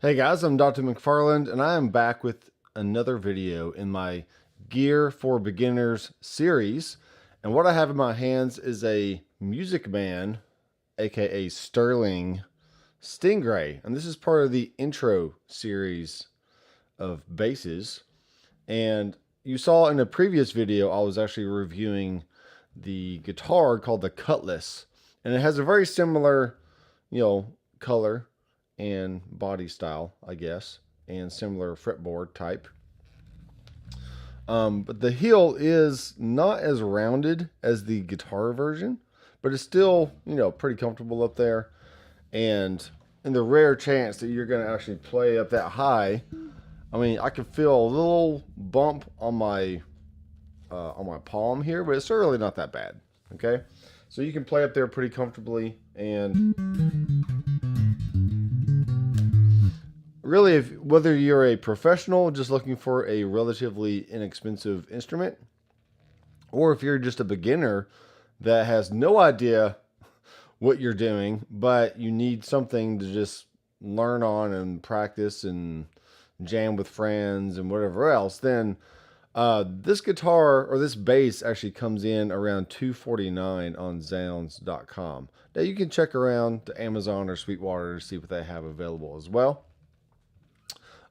Hey guys, I'm Dr. McFarland and I am back with another video in my Gear for Beginners series. And what I have in my hands is a Music Man, aka Sterling Stingray. And this is part of the intro series of basses. And you saw in a previous video, I was actually reviewing the guitar called the Cutlass. And it has a very similar, color and body style, I guess, and similar fretboard type. But the heel is not as rounded as the guitar version, but it's still, pretty comfortable up there. And in the rare chance that you're going to actually play up that high, I mean, I can feel a little bump on my palm here, but it's really not that bad. Okay, so you can play up there pretty comfortably. And really, whether you're a professional just looking for a relatively inexpensive instrument, or if you're just a beginner that has no idea what you're doing, but you need something to just learn on and practice and jam with friends and whatever else, then this guitar or this bass actually comes in around $249 on Zounds.com. Now you can check around to Amazon or Sweetwater to see what they have available as well.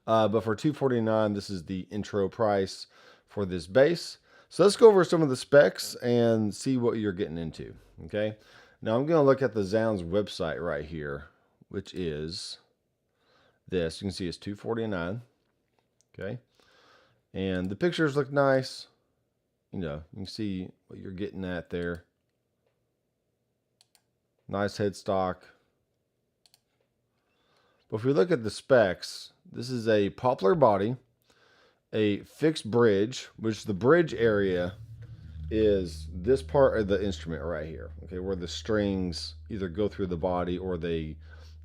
But for $249, this is the intro price for this bass. So let's go over some of the specs and see what you're getting into. Okay. Now I'm going to look at the Zounds website right here, which is this. You can see it's $249. Okay. And the pictures look nice. You can see what you're getting at there. Nice headstock. But if we look at the specs, this is a poplar body, a fixed bridge, which the bridge area is this part of the instrument right here. Okay, where the strings either go through the body or they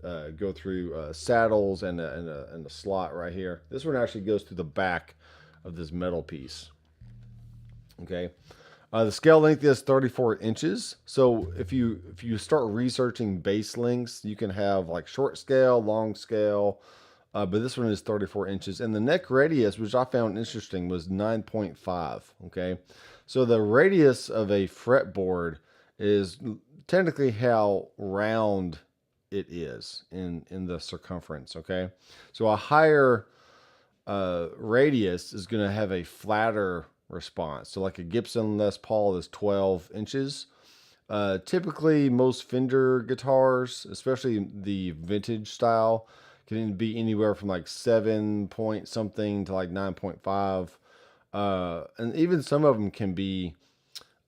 go through saddles and a slot right here. This one actually goes through the back of this metal piece. Okay, the scale length is 34 inches. So if you start researching bass lengths, you can have like short scale, long scale, but this one is 34 inches. And the neck radius, which I found interesting, was 9.5. Okay, so the radius of a fretboard is technically how round it is in the circumference. Okay, so a higher radius is going to have a flatter response. So like a Gibson Les Paul is 12 inches. Typically most Fender guitars, especially the vintage style, can be anywhere from like 7 point something to like 9.5. And even some of them can be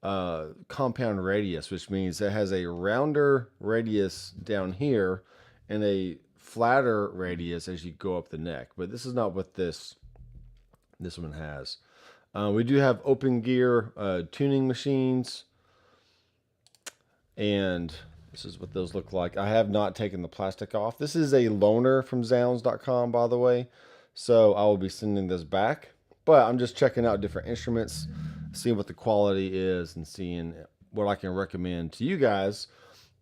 compound radius, which means it has a rounder radius down here and a flatter radius as you go up the neck. But this is not what this one has. We do have open gear tuning machines, and this is what those look like. I have not taken the plastic off. This is a loaner from Zounds.com, by the way, so I will be sending this back. But I'm just checking out different instruments, seeing what the quality is, and seeing what I can recommend to you guys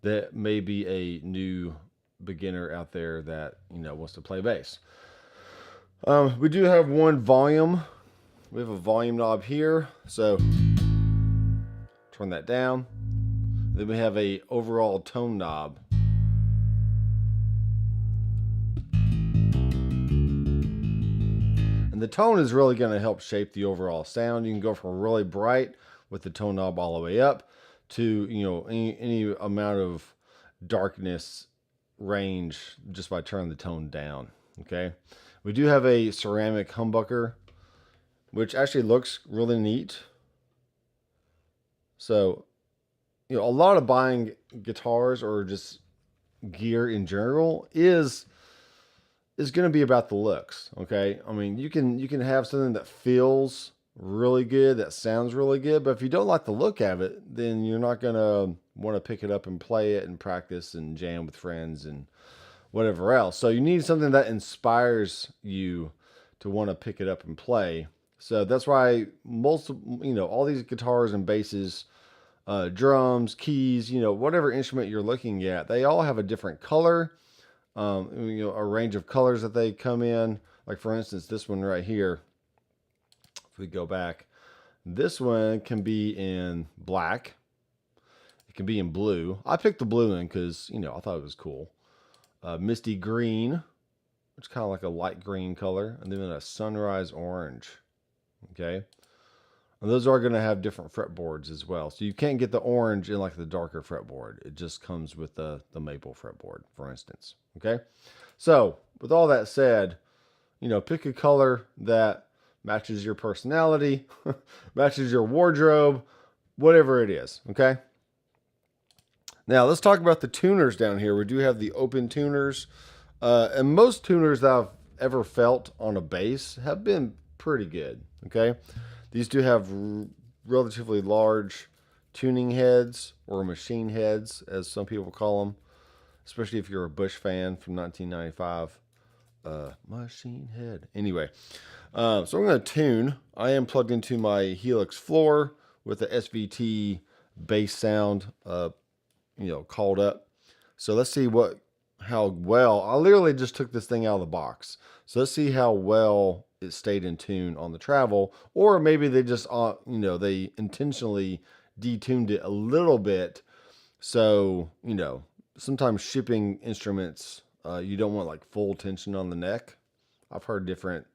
that may be a new beginner out there that wants to play bass. We do have one volume. We have a volume knob here, so turn that down. Then we have a overall tone knob. And the tone is really going to help shape the overall sound. You can go from really bright with the tone knob all the way up to any amount of darkness range just by turning the tone down. Okay, we do have a ceramic humbucker, which actually looks really neat. So, a lot of buying guitars or just gear in general is going to be about the looks. Okay, I mean, you can have something that feels really good, that sounds really good, but if you don't like the look of it, then you're not going to want to pick it up and play it and practice and jam with friends and whatever else. So you need something that inspires you to want to pick it up and play. So that's why all these guitars and basses, drums, keys, whatever instrument you're looking at, they all have a different color, A range of colors that they come in. Like for instance, this one right here, if we go back, this one can be in black. It can be in blue. I picked the blue one because, I thought it was cool. Misty green, which is kind of like a light green color. And then a sunrise orange. Okay. And those are going to have different fretboards as well. So you can't get the orange in like the darker fretboard. It just comes with the maple fretboard, for instance. Okay. So with all that said, pick a color that matches your personality, matches your wardrobe, whatever it is. Okay. Now, let's talk about the tuners down here. We do have the open tuners. And most tuners that I've ever felt on a bass have been pretty good, okay? These do have relatively large tuning heads, or machine heads, as some people call them, especially if you're a Bush fan from 1995. Machine head. Anyway, so I'm going to tune. I am plugged into my Helix floor with the SVT bass sound called up. So let's see how well, I literally just took this thing out of the box. So let's see how well it stayed in tune on the travel, or maybe they just, they intentionally detuned it a little bit. So, sometimes shipping instruments, you don't want like full tension on the neck. I've heard different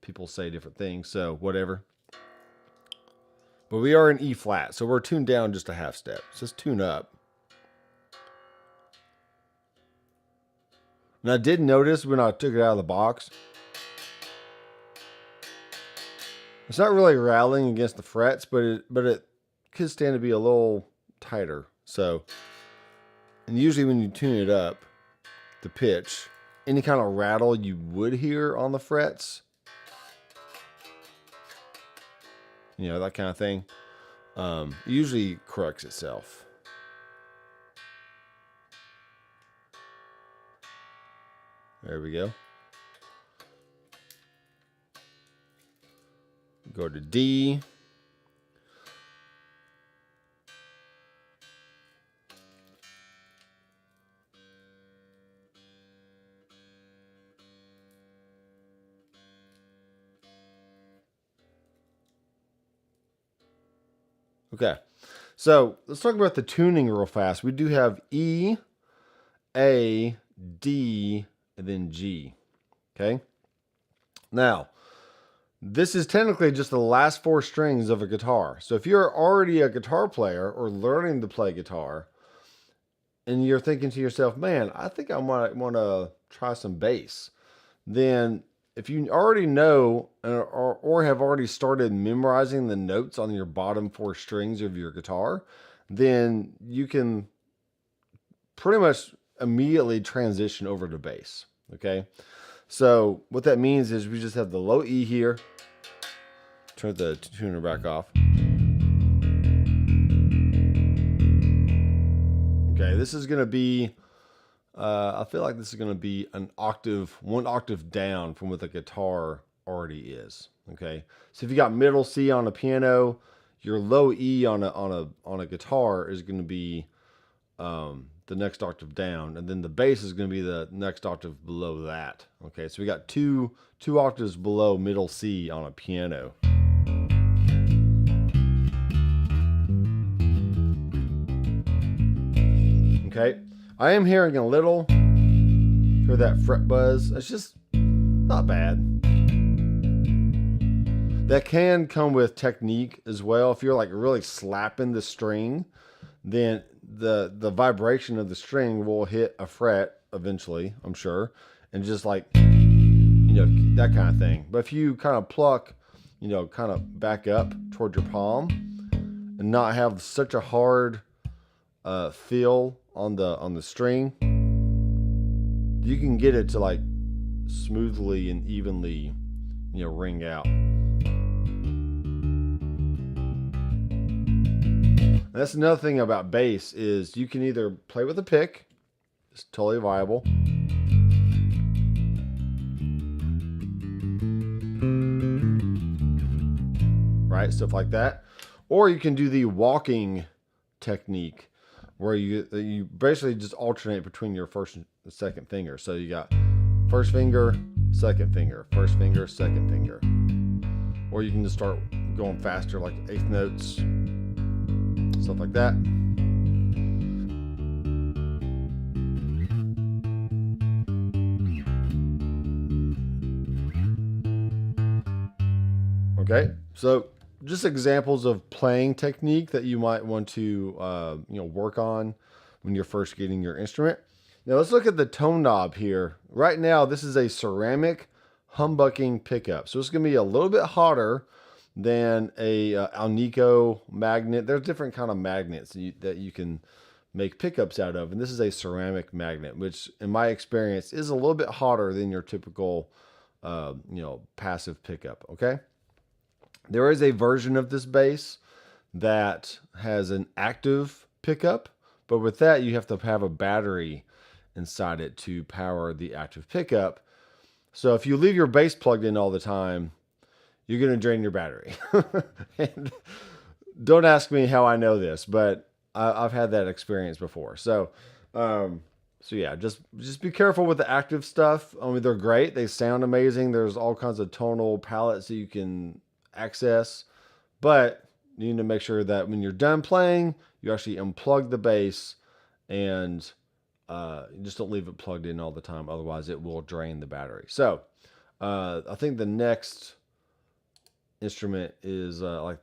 people say different things, so whatever. But we are in E flat, so we're tuned down just a half step. So let's tune up. And I did notice when I took it out of the box, it's not really rattling against the frets, but it could stand to be a little tighter. So, and usually when you tune it up, the pitch, any kind of rattle you would hear on the frets, that kind of thing, usually corrects itself. There we go. Go to D. Okay, so let's talk about the tuning real fast. We do have E, A, D, and then G. Okay. Now, this is technically just the last 4 strings of a guitar. So if you're already a guitar player or learning to play guitar, and you're thinking to yourself, man, I think I might want to try some bass, then if you already know or have already started memorizing the notes on your bottom 4 strings of your guitar, then you can pretty much immediately transition over to bass. Okay, so what that means is we just have the low E here. Turn the tuner back off. Okay, this is going to be, I feel like this is going to be one octave down from what the guitar already is. Okay, so if you got middle C on a piano, your low E on a guitar is going to be the next octave down, and then the bass is going to be the next octave below that. Okay, so we got two octaves below middle C on a piano. Okay, I am hearing a little, hear that fret buzz. It's just not bad. That can come with technique as well. If you're like really slapping the string, then the vibration of the string will hit a fret eventually, I'm sure, and just like, that kind of thing. But if you kind of pluck, kind of back up toward your palm and not have such a hard feel on the string, you can get it to like smoothly and evenly, ring out. And that's another thing about bass is you can either play with a pick, it's totally viable. Right, stuff like that. Or you can do the walking technique where you basically just alternate between your first the second finger. So you got first finger, second finger, first finger, second finger. Or you can just start going faster, like eighth notes, stuff like that. Okay, so just examples of playing technique that you might want to work on when you're first getting your instrument. Now let's look at the tone knob here. Right now, this is a ceramic humbucking pickup, so it's going to be a little bit hotter than a Alnico magnet. There's different kind of magnets that you can make pickups out of, and this is a ceramic magnet, which in my experience is a little bit hotter than your typical passive pickup. Okay, there is a version of this bass that has an active pickup, but with that you have to have a battery inside it to power the active pickup. So if you leave your bass plugged in all the time, you're going to drain your battery. And don't ask me how I know this, but I've had that experience before. So yeah, just be careful with the active stuff. I mean, they're great. They sound amazing. There's all kinds of tonal palettes that you can access, but you need to make sure that when you're done playing, you actually unplug the bass and just don't leave it plugged in all the time. Otherwise, it will drain the battery. So I think the next instrument is I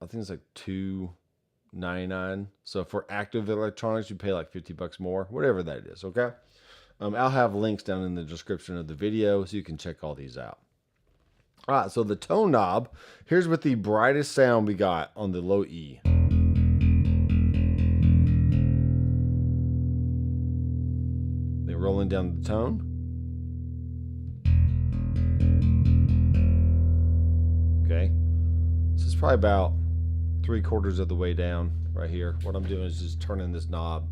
think it's like $299. So for active electronics, you pay like $50 more, whatever that is. Okay. I'll have links down in the description of the video so you can check all these out. All right, so the tone knob, here's with the brightest sound we got on the low E. Then rolling down the tone. Okay, this is probably about 3/4 of the way down right here. What I'm doing is just turning this knob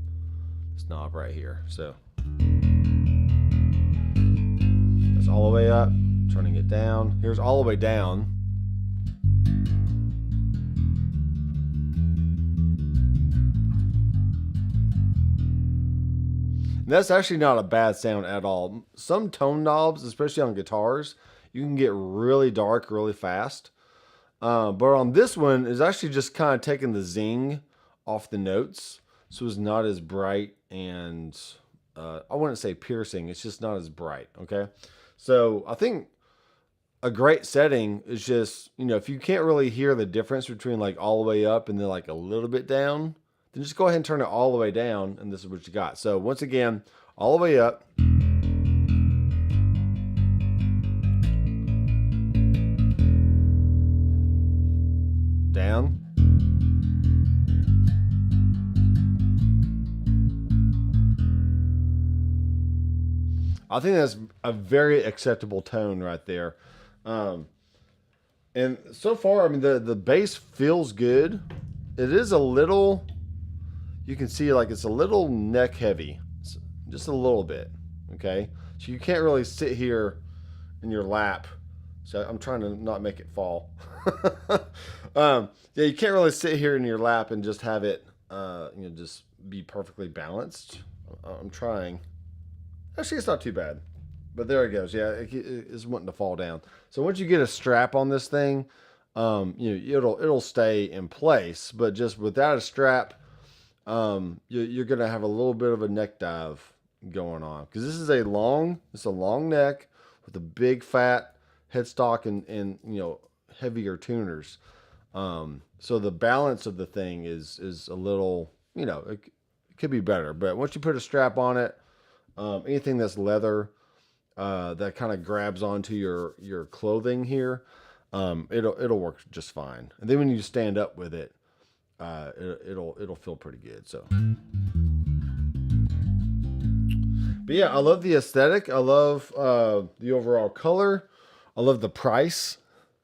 right here. So that's all the way up. Turning it down. Here's all the way down. And that's actually not a bad sound at all. Some tone knobs, especially on guitars, you can get really dark really fast. But on this one, it's actually just kind of taking the zing off the notes. So it's not as bright and I wouldn't say piercing. It's just not as bright. Okay. So I think a great setting is just, if you can't really hear the difference between like all the way up and then like a little bit down, then just go ahead and turn it all the way down, and this is what you got. So once again, all the way up. Down. I think that's a very acceptable tone right there. And so far, I mean, the bass feels good. It is a little, you can see like it's a little neck heavy, just a little bit. Okay. So you can't really sit here in your lap. So I'm trying to not make it fall. Yeah, you can't really sit here in your lap and just have it, just be perfectly balanced. I'm trying. Actually, it's not too bad. But there it goes. Yeah, it's wanting to fall down. So once you get a strap on this thing, it'll stay in place. But just without a strap, you're gonna have a little bit of a neck dive going on, because this is a long neck with a big fat headstock and heavier tuners. So the balance of the thing is a little, it could be better. But once you put a strap on it, anything that's leather, that kind of grabs onto your clothing here, it'll work just fine. And then when you stand up with it, it'll feel pretty good. So, but yeah, I love the aesthetic. I love the overall color. I love the price.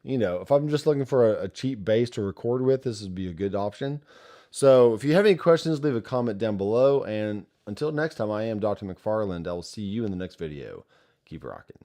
If I'm just looking for a cheap bass to record with, this would be a good option. So if you have any questions, leave a comment down below. And until next time, I am Dr. McFarland. I will see you in the next video. Keep rocking.